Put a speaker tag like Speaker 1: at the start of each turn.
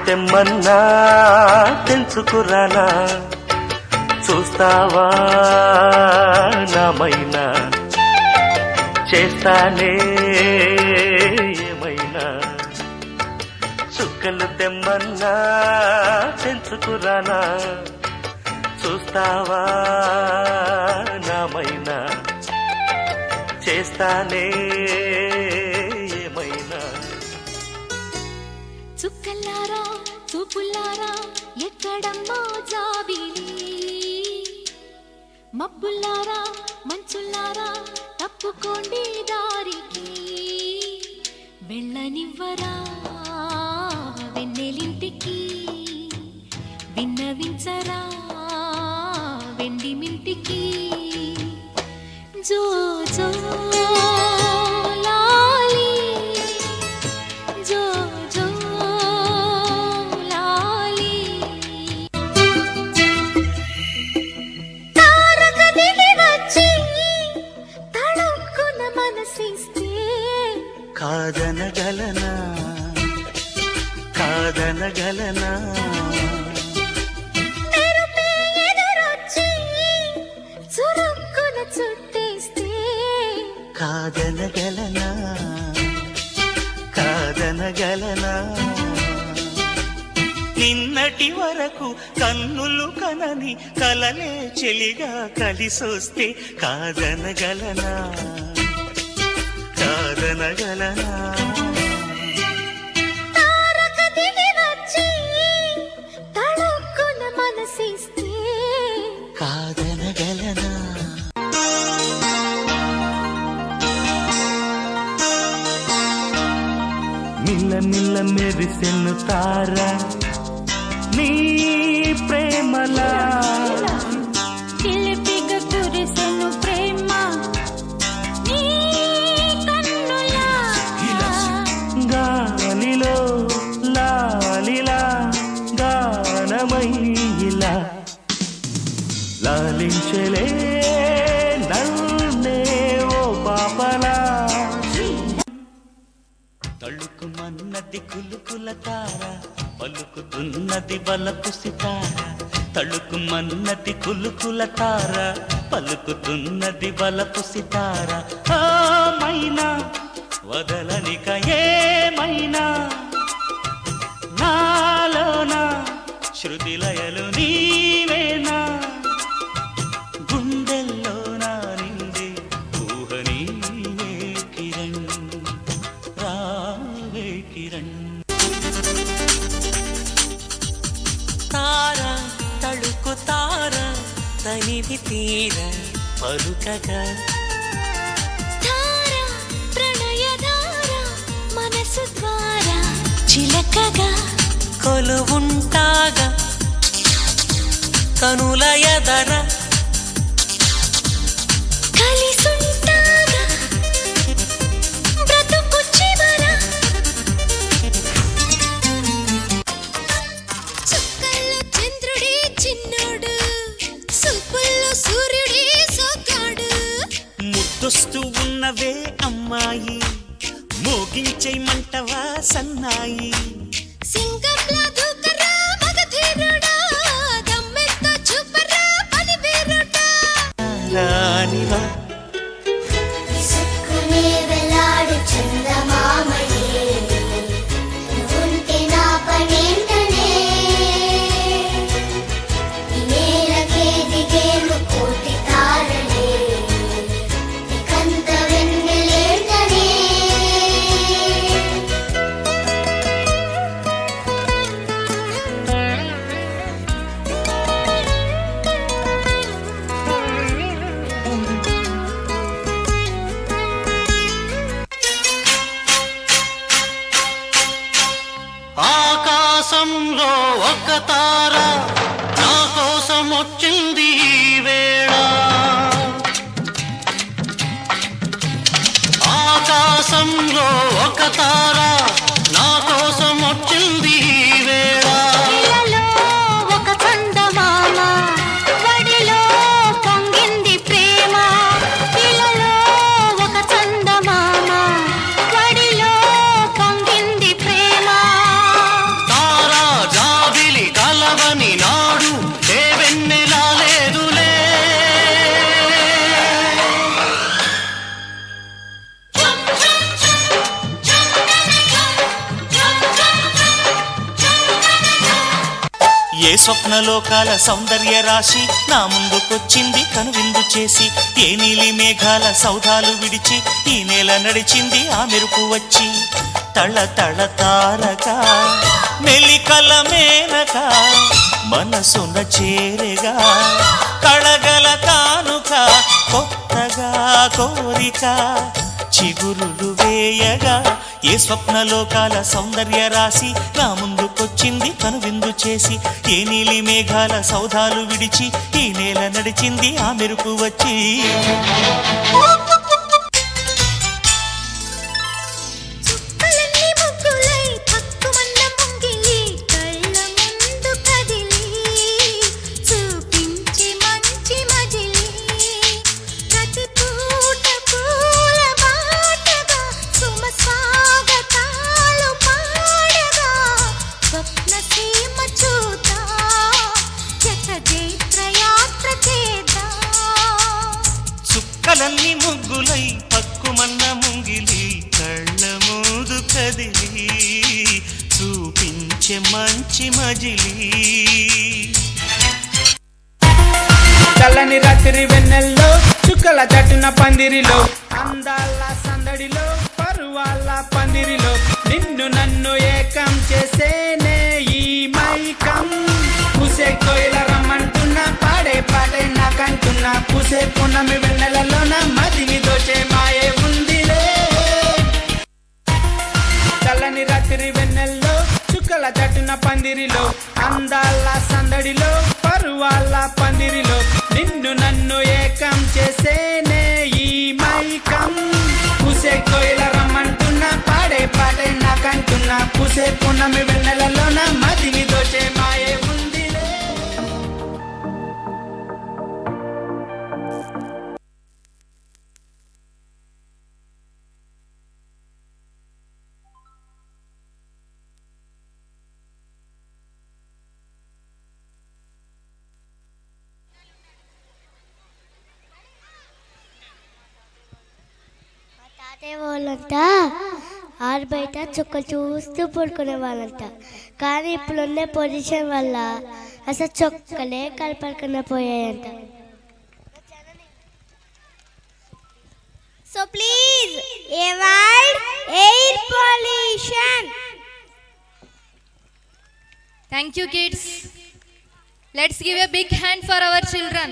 Speaker 1: తెమ్మన్నా తెంచుకురానా చూస్తావా నామైనా చేస్తానే ఏమైనా చుక్కలు తెమ్మన్నా తెంచుకురానా చూస్తావా నామైనా చేస్తానే ఏమైనా
Speaker 2: చుక్కల్లారా చూపుల్లారా ఎక్కడమ్మా జాబిలి మబ్బుల్లారా మంచుల్లారా తప్పుకోండి దారికి వెళ్ళనివ్వరా వెన్నెలింటికి విన్నవించరా వెండి మింటికి జో జో లాలి జో జో లాలి తారక దిగి వచ్చి తడుక్కున మనసిస్తే
Speaker 1: కాదనగలనా కాదనగలనా కాదనగలనా కాదనగలనా నిన్నటి వరకు కన్నులు కనని కలలే చెలిగా కలిసొస్తే కాదనగలనా కాదనగలనా
Speaker 2: తారక దిగి వచ్చి తడుక్కున మనసిస్తే
Speaker 1: కాదనగలనా నిల్ల నిల్ల మెరిసెను తార నీ ప్రేమలా
Speaker 2: చిలిపిగా కురిసెను ప్రేమ నీ కన్నులా
Speaker 1: గాలిలో లాలిలా గానమయ్యిలా లాలించలే నన్నే ఓ పాపలా తళుకుమన్నది కులుకుల తార పలుకుతున్నది బలపు సితార తళుకుమన్నది కులుకుల తార పలుకుతున్నది బలపు సితార మైనా వదలనిక ఏమైనా నాలోన శృతిలయలు నీవేనా గుండెల్లో నా నిండి ఊహ నీవే కిరణ్ రావే కిరణ్ తార తళుకు తార తనివి తీర పలుకగా
Speaker 2: ధార ప్రణయధార మనసు ద్వారా చిలకగా
Speaker 1: కొలువుంటాగా కనుల ఎదర
Speaker 2: కలిసుంటాగా బ్రతుకు చివర చుక్కల్లో చంద్రుడి చిన్నోడు సూపుల్లో సూర్యుడి సోకాడు
Speaker 1: ముద్దొస్తూ ఉన్నవే అమ్మాయి మోగించేయమంటవా సన్నాయి
Speaker 2: సింగంలా దూకరా మగధీరుడా దమ్మెత్తో చూపరా పని వేరుడా
Speaker 1: రానివా
Speaker 3: ఇసుక్కునే వెలాడు చందమామయే నువ్వుంటే నా పనేంటనే ఈ నేలకే దిగేను కోటి తారలే ఇకంత వెన్నెలేంటనే
Speaker 1: స్వప్నలోకాల సౌందర్య రాశి నా ముందుకొచ్చింది కనువిందు చేసి, ఏ నీలి మేఘాల సౌధాలు విడిచి ఈ నేల నడిచింది ఆ మెరుపు వచ్చి. తళ తళ తారక మెలికల మేనక మనసున చేరగా, కళగల కానుక కొత్తగా కోరిక చిగురులు వేయగా. ఏ స్వప్నలోకాల సౌందర్య రాశి నా ముందుకొచ్చింది కనువిందు చేసి, ఏ నీలి మేఘాల సౌధాలు విడిచి ఈ నేల నడిచింది ఆ మెరుపు వచ్చి.
Speaker 2: చుక్కలన్నీ ముగ్గులై పక్కుమన్న ముంగిలి కళ్ళ ముందు కదిలి చూపించే మంచి మజిలి. ప్రతి పూట పూల బాటగా సుమ స్వాగతాలు పాడగా, స్వప్న సీమ చూద్దాం జత జైత్రయాత్ర చేద్దాం.
Speaker 1: చుక్కలన్నీ ముగ్గులై పక్కుమన్న ముంగిలి కళ్ళ ముందు కదిలి చూపించే మంచి మజిలి.
Speaker 4: చల్లని రాత్రి వెన్నెల్లో చుక్కల జట్టున పందిరిలో, అందాల సందడిలో పరువాల పందిరిలో, నిన్ను నన్ను ఏకం చేసేనే ఈ మైకం. పూసే కోయిల రమ్మంటున్నా పాడే పాడే నాకంటున్నా, పూసే పున్నమి వెన్నెలలోన మదిని దోచే మాయే ఉందిలే. చల్లని రాత్రి వెన్నెల్లో చుక్కల జట్టున పందిరిలో, అందాల సందడిలో పరువాల పందిరిలో, నిన్ను నన్ను ఏకం చేసేనే ఈ మైకం. పూసే కోయిల రమ్మంటున్నా పాడే పాడే నాకంటున్నా, పూసే పున్నమి వెన్నెలలోన మదిని దోచే మాయే ఉందిలే.
Speaker 5: తాతయ్య వాళ్ళంతా ఆరు బయట చుక్కలు చూస్తూ పడుకునే వాళ్ళంట. కానీ ఇప్పుడుండే పొజిషన్ వల్ల అసలు చుక్కలే కలపడకుండా పోయాయంట.
Speaker 2: So please avoid air pollution.
Speaker 6: Thank you, kids. Let's give a big hand for our children.